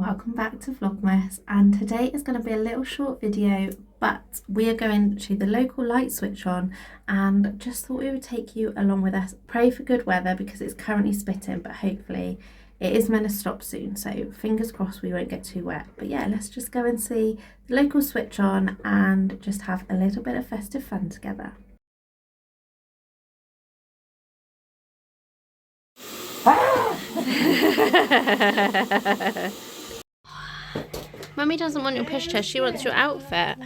welcome back to Vlogmas, and today is going to be a little short video, but we are going to the local light switch on and just thought we would take you along with us. Pray for good weather because it's currently spitting, but hopefully it is meant to stop soon, so fingers crossed we won't get too wet. But yeah, let's just go and see the local switch on and just have a little bit of festive fun together. Mummy doesn't want your pushchair, she wants your outfit.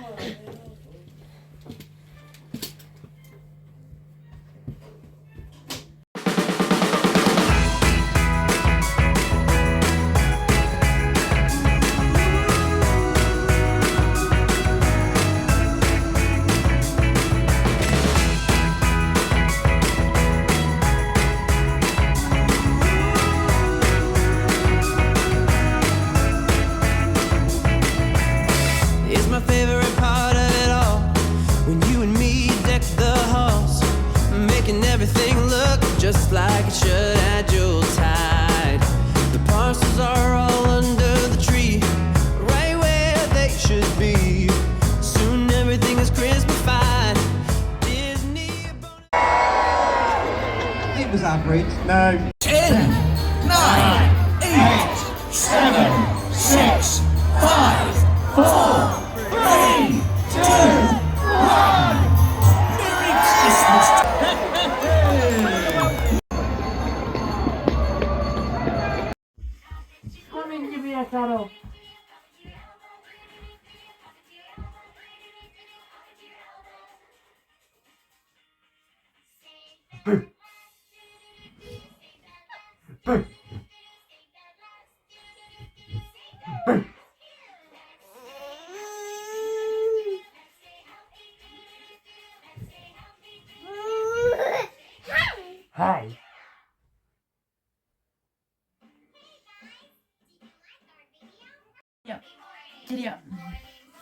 Just like it should at Yuletide. The parcels are all under the tree, right where they should be. Soon everything is Christmas-fied. Disney. It was average. No. 10, 9, 8, 7, 6, 5, 4, 3, 2, 1. Merry Christmas. Give me a cuddle. Boo. Boo. Boo. Hi. Giddy up.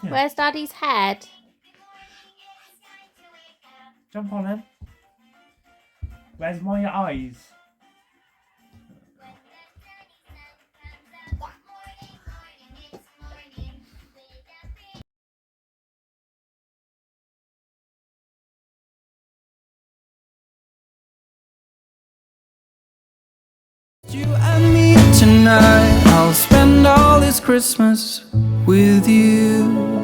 Where's Daddy's head? Jump on him. Where's my eyes? You and me tonight. I'll spend all this Christmas with you.